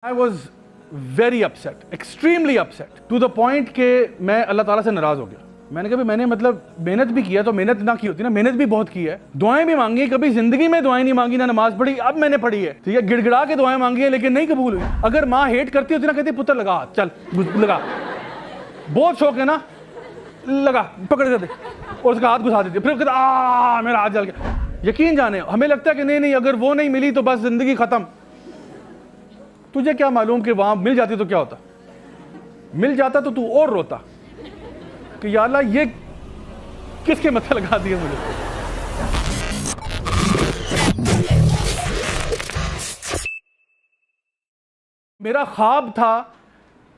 I was very upset, extremely upset, to the point कि मैं अल्लाह ताला से नाराज़ हो गया। मैंने कहा मैंने मतलब मेहनत भी किया, तो मेहनत ना की होती ना, मेहनत भी बहुत की है, दुआएं भी मांगी, कभी जिंदगी में दुआएं नहीं मांगी, ना नमाज पढ़ी, अब मैंने पढ़ी है, ठीक है, गिड़गिड़ा के दुआएं मांगी है लेकिन नहीं कबूल हुई। अगर माँ हेट करती होती ना, कहती पुत्र लगा हाथ, चल लगा, बहुत शौक है ना, लगा, पकड़ देते और उसका हाथ घुसा देती, फिर कहते मेरा हाथ जल गया। यकीन जाने हमें लगता है कि नहीं अगर वो नहीं मिली तो बस जिंदगी खत्म। तुझे क्या मालूम कि वहां मिल जाती तो क्या होता, मिल जाता तो तू और रोता कि या अल्लाह ये किसके मत्थे लगा दिए मुझे। मेरा ख्वाब था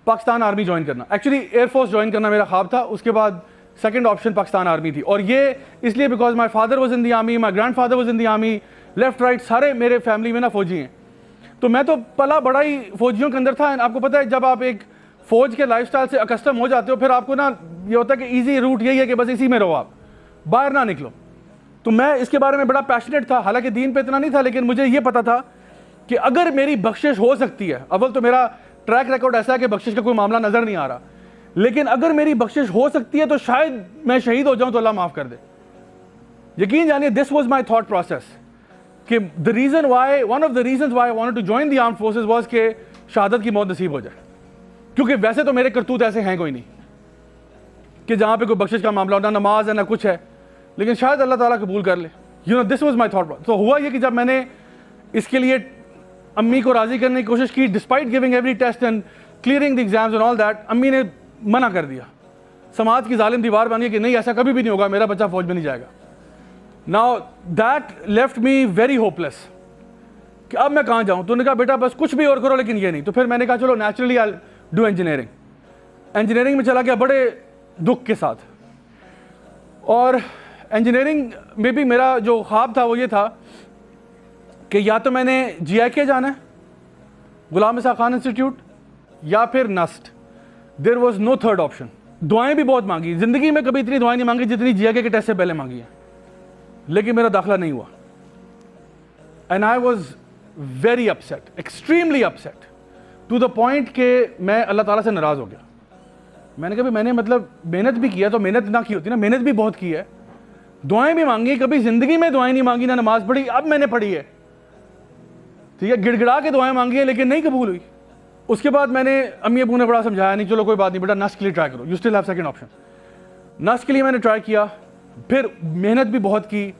पाकिस्तान आर्मी ज्वाइन करना, एक्चुअली एयरफोर्स ज्वाइन करना मेरा ख्वाब था। उसके बाद सेकंड ऑप्शन पाकिस्तान आर्मी थी, और ये इसलिए because my father was in the army, my grandfather was in the army, left right सारे मेरे फैमिली में ना फौजी हैं, तो मैं तो पला बड़ा ही फौजियों के अंदर था। आपको पता है जब आप एक फौज के लाइफस्टाइल से अकस्टम हो जाते हो, फिर आपको ना ये होता है कि इजी रूट यही है कि बस इसी में रहो, आप बाहर ना निकलो। तो मैं इसके बारे में बड़ा पैशनेट था, हालांकि दीन पे इतना नहीं था, लेकिन मुझे ये पता था कि अगर मेरी बख्शिश हो सकती है, अव्वल तो मेरा ट्रैक रिकॉर्ड ऐसा है कि बख्शिश का कोई मामला नजर नहीं आ रहा, लेकिन अगर मेरी बख्शिश हो सकती है तो शायद मैं शहीद हो जाऊं तो अल्लाह माफ कर दे। यकीन जानिए this was my thought process कि the reason why, one of the reasons why I wanted to join the armed forces was कि शहादत की मौत नसीब हो जाए, क्योंकि वैसे तो मेरे करतूत ऐसे हैं कोई नहीं कि जहां पे कोई बख्शिश का मामला हो, ना नमाज है ना कुछ है, लेकिन शायद अल्लाह ताला कबूल कर ले। You know this was my thought. तो हुआ ये कि जब मैंने इसके लिए अम्मी को राजी करने की कोशिश की, despite giving every test and clearing the exams and all that, अम्मी ने मना कर दिया। समाज की जालिम दीवार बन गई कि नहीं ऐसा कभी भी नहीं होगा, मेरा बच्चा फौज में नहीं जाएगा। Now that left me very hopeless कि अब मैं कहाँ जाऊँ। तो उन्होंने कहा बेटा बस कुछ भी और करो लेकिन ये नहीं। तो फिर मैंने कहा चलो naturally I do engineering. Engineering में चला गया बड़े दुख के साथ, और इंजीनियरिंग में भी मेरा जो ख्वाब था वो ये था कि या तो मैंने GIK जाना है, गुलाम इसाक खान इंस्टीट्यूट, या फिर NUST. There was no third option. दुआएं भी बहुत मांगी, जिंदगी में कभी इतनी दुआएं नहीं मांगी जितनी GIK के टेस्ट से पहले मांगी है, लेकिन मेरा दाखिला नहीं हुआ। And I was very upset, extremely upset, to the point कि मैं अल्लाह ताला से नाराज़ हो गया। मैंने कहा मैंने मतलब मेहनत भी किया, तो मेहनत ना की होती ना, मेहनत भी बहुत की है, दुआएं भी मांगी, कभी जिंदगी में दुआएं नहीं मांगी, ना नमाज पढ़ी, अब मैंने पढ़ी है, ठीक है, गिड़गिड़ा के दुआएं मांगी है लेकिन नहीं कबूल हुई। उसके बाद मैंने अम्मी अबू ने बड़ा समझाया, नहीं चलो कोई बात नहीं बेटा, नस्ट के लिए ट्राई करो, you still have second option. NUST के लिए मैंने ट्राई किया, फिर मेहनत भी बहुत की,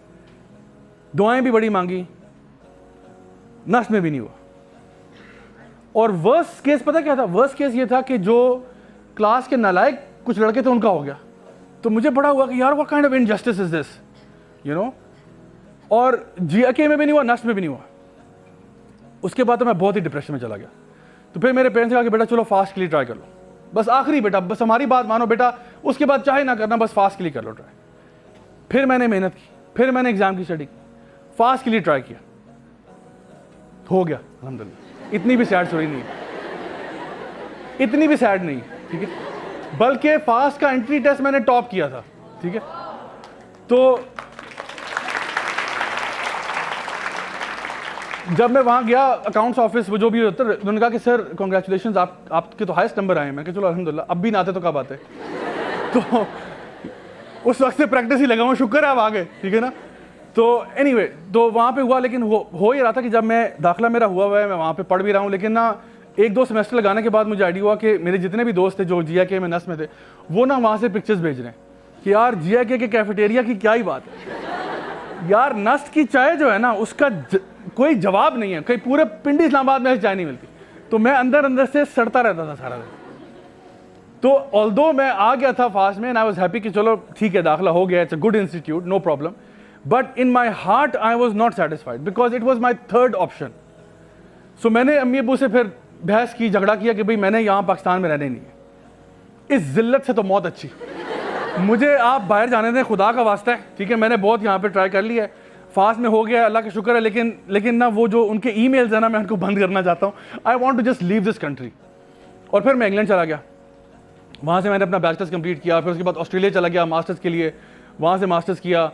दुआएं भी बड़ी मांगी, नस्ट में भी नहीं हुआ। और वर्स्ट केस पता क्या था? वर्स्ट केस ये था कि जो क्लास के नालायक कुछ लड़के थे उनका हो गया। तो मुझे बड़ा हुआ कि यार what kind of injustice is this, you know. और GIK में भी नहीं हुआ, नस्ट में भी नहीं हुआ। उसके बाद तो मैं बहुत ही डिप्रेशन में चला गया। तो फिर मेरे पेरेंट्स ने कहा कि बेटा चलो फास्ट के लिए ट्राई कर लो, बस आखिरी बेटा, बस हमारी बात मानो बेटा, उसके बाद चाहे ना करना, बस फास्ट के लिए कर लो ट्राई। फिर मैंने मेहनत की, फिर मैंने एग्जाम की स्टडी की, फास्ट के लिए ट्राई किया, हो गया अल्हम्दुलिल्लाह। इतनी भी सैड स्टोरी नहीं है, इतनी भी सैड नहीं, ठीक है, बल्कि फास्ट का एंट्री टेस्ट मैंने टॉप किया था, ठीक है। तो जब मैं वहाँ गया अकाउंट्स ऑफिस, वो जो भी होता है, उन्होंने कहा कि सर कॉन्ग्रेचुलेशन, आपके तो हाईएस्ट नंबर आए हैं। मैं कहा चलो अल्हम्दुलिल्लाह, अब भी ना आते तो क्या बात है। तो उस वक्त से प्रैक्टिस ही लगा हुआ, शुक्र है अब आ गए, ठीक है ना। तो एनीवे, तो वहाँ पे हुआ, लेकिन हो ही रहा था कि जब मैं दाखिला मेरा हुआ है, मैं वहाँ पे पढ़ भी रहा हूँ, लेकिन ना 1-2 सेमेस्टर लगाने के बाद मुझे आइडिया हुआ कि मेरे जितने भी दोस्त थे जो GIK में नस्ट में थे, वो ना वहाँ से पिक्चर्स भेज रहे हैं कि यार GIK के कैफेटेरिया की क्या ही बात है यार, नस्ट की चाय जो है ना उसका कोई जवाब नहीं है, कहीं पूरे पिंडी इस्लामाबाद में चाय नहीं मिलती। तो मैं अंदर अंदर से सड़ता रहता था सारा दिन। तो ऑल्दो मैं आ गया था फास्ट में, एंड आई वाज हैप्पी कि चलो ठीक है दाखिला हो गया, it's a good institute, no problem, but in my heart I was not satisfied because it was my third option. So मैंने अम्मी अबू से फिर बहस की, झगड़ा किया कि भाई मैंने यहाँ पाकिस्तान में रहने नहीं है, इस जिल्लत से तो मौत अच्छी, मुझे आप बाहर जाने दें, खुदा का वास्ता है, ठीक है। मैंने बहुत यहाँ पे ट्राई कर लिया है, फास्ट में हो गया, अल्लाह का शुक्र है, लेकिन ना वो जो उनके ईमेल्स है ना, मैं उनको बंद करना चाहता हूँ। I want to just leave this country. और फिर मैं इंग्लैंड चला गया, वहाँ से मैंने अपना बैचलर्स कंप्लीट किया, फिर उसके बाद ऑस्ट्रेलिया चला गया मास्टर्स के लिए, वहाँ से मास्टर्स किया,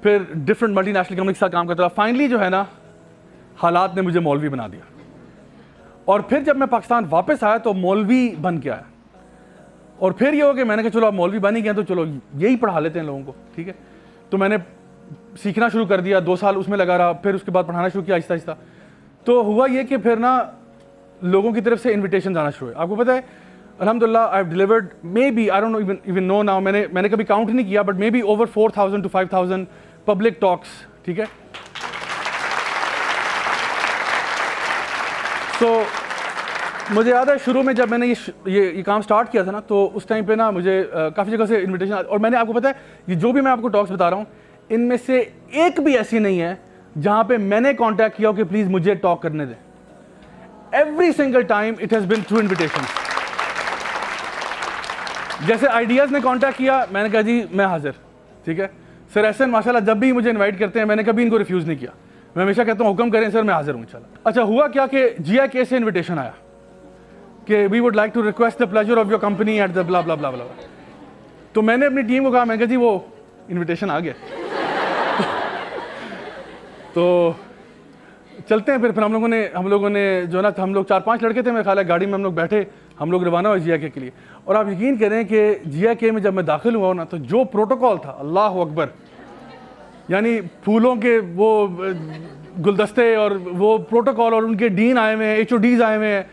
फिर डिफरेंट मल्टीनेशनल कंपनी के साथ काम करता रहा। फाइनली जो है ना हालात ने मुझे मौलवी बना दिया, और फिर जब मैं पाकिस्तान वापस आया तो मौलवी बन के आया, और फिर ये हो कि मैंने कहा चलो अब मौलवी बन ही गया तो चलो यही पढ़ा लेते हैं लोगों को, ठीक है। तो मैंने सीखना शुरू कर दिया, 2 साल उसमें लगा रहा, फिर उसके बाद पढ़ाना शुरू किया आहिस्ता आहिस्ता। तो हुआ ये कि फिर ना लोगों की तरफ से इन्विटेशन आना शुरू हुए। आपको पता है अल्हम्दुलिल्लाह I have delivered may be I don't know even know now, मैंने कभी काउंट नहीं किया, but may be over 4000 to 5000 public talks, ठीक है। तो मुझे याद है शुरू में जब मैंने ये काम स्टार्ट किया था ना, तो उस टाइम पे ना मुझे काफ़ी जगह से इनविटेशन, और मैंने आपको पता है ये जो भी मैं आपको टॉक्स बता रहा हूँ इनमें से एक भी ऐसी नहीं है जहाँ पे मैंने कांटेक्ट किया हो कि प्लीज़ मुझे टॉक करने दें। Every single time it has been through invitation. जैसे आइडियाज़ ने कांटेक्ट किया, मैंने कहा जी मैं हाजिर, ठीक है। सर एहसन माशाल्लाह जब भी मुझे इन्वाइट करते हैं मैंने कभी इनको रिफ्यूज़ नहीं किया, मैं हमेशा कहता हूँ हुक्म करें सर मैं हाजिर हूँ इंशाल्लाह। अच्छा हुआ क्या कि GIK से इन्विटेशन आया कि we would like to request the pleasure of your company at the blah blah blah blah. तो मैंने अपनी टीम को कहा, मैंने कहा जी वो इन्विटेशन आ गया तो चलते हैं। फिर हम लोगों ने जो ना, हम लोग 4-5 लड़के थे मेरे ख्याल है, गाड़ी में हम लोग बैठे, हम लोग रवाना हुए GIK के लिए। और आप यकीन करें कि GIK में जब मैं दाखिल हुआ ना, तो जो प्रोटोकॉल था, अल्लाह अकबर, यानी फूलों के वो गुलदस्ते और वो प्रोटोकॉल, और उनके डीन आए हुए हैं, HODs आए हुए हैं,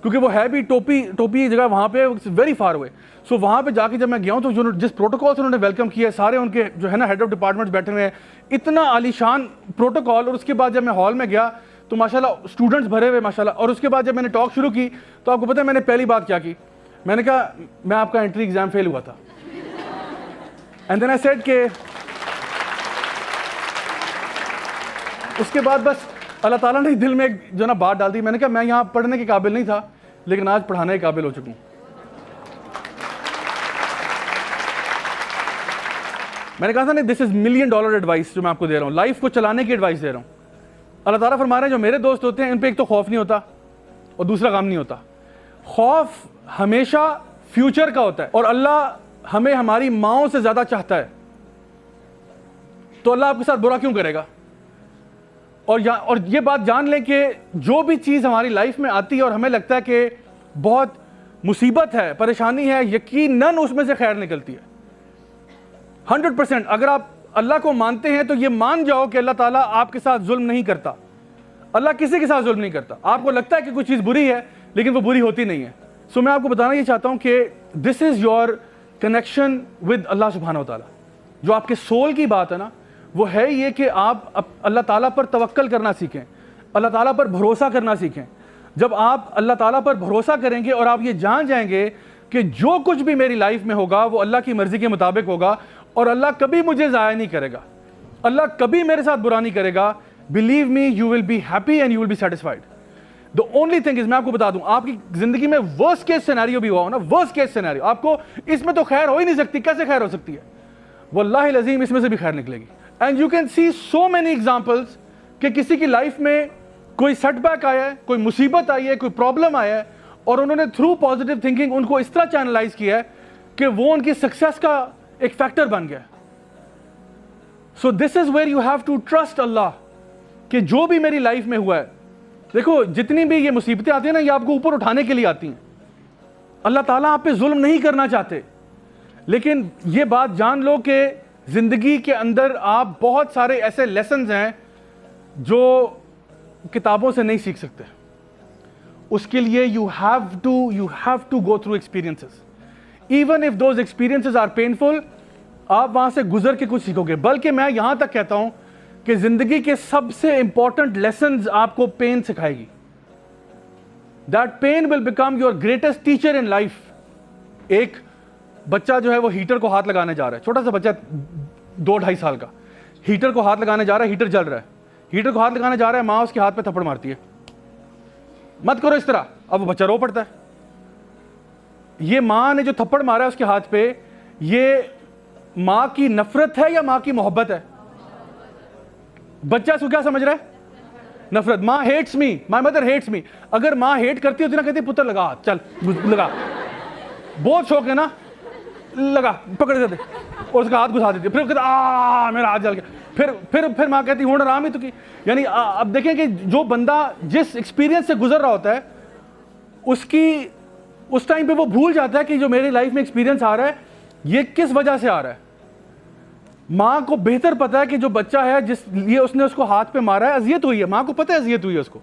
क्योंकि वो है भी टोपी जगह वहाँ पे वेरी फार हुए। सो वहाँ पे जाके जब मैं गया हूँ तो जो जिस प्रोटोकॉल से उन्होंने वेलकम किया है, सारे उनके जो है ना हेड ऑफ डिपार्टमेंट्स बैठे हुए हैं, इतना आलीशान प्रोटोकॉल। और उसके बाद जब मैं हॉल में गया तो माशाल्लाह स्टूडेंट्स भरे हुए माशाल्लाह। और उसके बाद जब मैंने टॉक शुरू की तो आपको पता है मैंने पहली बात क्या की, मैंने कहा मैं आपका एंट्री एग्जाम फेल हुआ था। एंड देन आई सेड के उसके बाद बस अल्लाह ताला ने दिल में एक जो ना बात डाल दी। मैंने कहा मैं यहाँ पढ़ने के काबिल नहीं था, लेकिन आज पढ़ाने के काबिल हो चुका हूँ। मैंने कहा था नहीं, दिस इज $1 million एडवाइस जो मैं आपको दे रहा हूँ, लाइफ को चलाने की एडवाइस दे रहा हूँ। अल्लाह ताला फरमा रहे हैं जो मेरे दोस्त होते हैं इन पे एक तो खौफ नहीं होता और दूसरा काम नहीं होता। खौफ हमेशा फ्यूचर का होता है, और अल्लाह हमें हमारी माओं से ज्यादा चाहता है, तो अल्लाह आपके साथ बुरा क्यों करेगा। और ये बात जान लें कि जो भी चीज़ हमारी लाइफ में आती है और हमें लगता है कि बहुत मुसीबत है, परेशानी है, यकीनन उसमें से खैर निकलती है 100%। अगर आप अल्लाह को मानते हैं तो ये मान जाओ कि अल्लाह ताला आपके साथ जुल्म नहीं करता। अल्लाह किसी के साथ जुल्म नहीं करता। आपको लगता है कि कोई चीज़ बुरी है, लेकिन वो बुरी होती नहीं है। सो मैं आपको बताना ये चाहता हूँ कि this is your connection with Allah सुब्हानहू व तआला। जो आपके सोल की बात है ना, वो है ये कि आप अल्लाह ताला पर तवक्कल करना सीखें, अल्लाह ताला पर भरोसा करना सीखें। जब आप अल्लाह ताला पर भरोसा करेंगे और आप ये जान जाएंगे कि जो कुछ भी मेरी लाइफ में होगा वो अल्लाह की मर्ज़ी के मुताबिक होगा, और अल्लाह कभी मुझे ज़ाया नहीं करेगा, अल्लाह कभी मेरे साथ बुरा नहीं करेगा, believe me you will be happy and you will be satisfied. The only thing is, मैं आपको बता दूं, आपकी ज़िंदगी में वर्स्ट केस सिनेरियो भी हुआ हो ना, वर्स्ट केस सिनेरियो, आपको इसमें तो खैर हो ही नहीं सकती, कैसे खैर हो सकती है, वल्लाहि लज़ीम इसमें से भी खैर निकलेगी। And you can see so many examples कि किसी की लाइफ में कोई सेटबैक आया है, कोई मुसीबत आई है, कोई प्रॉब्लम आया है, और उन्होंने थ्रू पॉजिटिव थिंकिंग उनको इस तरह चैनलाइज किया है कि वो उनकी सक्सेस का एक फैक्टर बन गया। So this is where you have to trust Allah कि जो भी मेरी लाइफ में हुआ है, देखो जितनी भी ये मुसीबतें आती हैं ना, ये आपको ऊपर उठाने के लिए आती हैं। अल्लाह ताला आप पे जुल्म नहीं करना चाहते, लेकिन ये बात जान लो कि जिंदगी के अंदर आप बहुत सारे ऐसे लेसन्स हैं जो किताबों से नहीं सीख सकते। उसके लिए you have to go through experiences, even if those experiences are painful. आप वहां से गुजर के कुछ सीखोगे। बल्कि मैं यहां तक कहता हूं कि जिंदगी के सबसे इंपॉर्टेंट लेसन्स आपको पेन सिखाएगी। That pain will become your greatest teacher in life. एक बच्चा जो है वो हीटर को हाथ लगाने जा रहा है, छोटा सा बच्चा 2-2.5 साल का, हीटर को हाथ लगाने जा रहा है, हीटर जल रहा है, हीटर को हाथ लगाने जा रहा है, माँ उसके हाथ पे थप्पड़ मारती है, मत करो इस तरह। अब वो बच्चा रो पड़ता है। ये माँ ने जो थप्पड़ मारा है उसके हाथ पे, ये माँ की नफरत है या माँ की मोहब्बत है? बच्चा इसको क्या समझ रहा है? नफरत। माँ hates me, my mother hates me. अगर माँ हेट करती होती ना, कहती पुत्र लगा हाथ, चल लगा, बहुत शौक है ना, लगा, पकड़ देते और उसका हाथ घुसा देती, फिर कहता मेरा हाथ जल गया। फिर माँ कहती हूँ आराम ही तो की। यानी अब देखें कि जो बंदा जिस एक्सपीरियंस से गुजर रहा होता है उसकी उस टाइम पे वो भूल जाता है कि जो मेरी लाइफ में एक्सपीरियंस आ रहा है ये किस वजह से आ रहा है। माँ को बेहतर पता है कि जो बच्चा है जिस लिए उसने उसको हाथ पे मारा है अजियत हुई है, माँ को पता है अजियत हुई है उसको,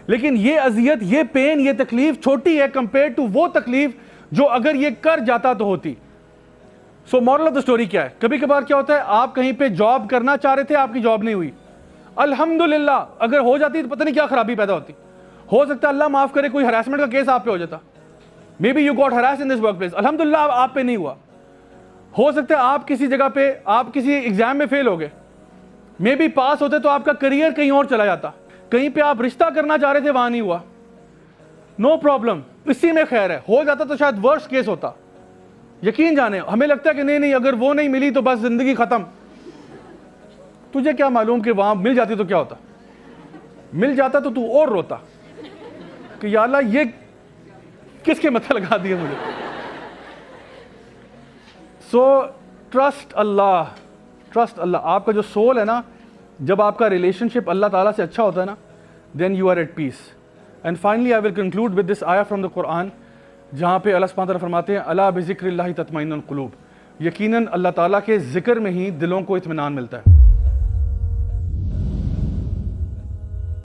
लेकिन ये अजियत, ये पेन, ये तकलीफ छोटी है कंपेयर टू वो तकलीफ जो अगर ये कर जाता तो होती। So moral of the story क्या है? कभी कभार क्या होता है, आप कहीं पे जॉब करना चाह रहे थे, आपकी जॉब नहीं हुई, अल्हम्दुलिल्लाह, अगर हो जाती तो पता नहीं क्या खराबी पैदा होती। हो सकता है अल्लाह माफ करे कोई हरासमेंट का केस आप पे हो जाता, may be you got harass in this work place, अल्हम्दुलिल्लाह आप पे नहीं हुआ। हो सकता है आप किसी जगह पे, आप किसी एग्जाम में फेल हो गए, मे बी पास होते तो आपका करियर कहीं और चला जाता। कहीं पे आप रिश्ता करना चाह रहे थे, वहां नहीं हुआ, नो प्रॉब्लम, इसी में खैर है। हो जाता तो शायद वर्स्ट केस होता। यकीन जाने हमें लगता है कि नहीं नहीं, अगर वो नहीं मिली तो बस जिंदगी खत्म। तुझे क्या मालूम कि वहां मिल जाती तो क्या होता? मिल जाता तो तू और रोता कि या अल्लाह ये किसके मत्थे लगा दिए मुझे। So trust Allah, trust Allah. आपका जो सोल है ना, जब आपका रिलेशनशिप अल्लाह ताला से अच्छा होता है ना, then you are at peace. And finally I will conclude with this आया फ्रॉम द कुरान, जहाँ पे अल्लाह सुब्हानहू व तआला फरमाते हैं, अला बिज़िक्रिल्लाहि तत्मइन्नुल कुलूब, यकीनन अल्लाह ताला के ज़िक्र में ही दिलों को इत्मीनान मिलता है।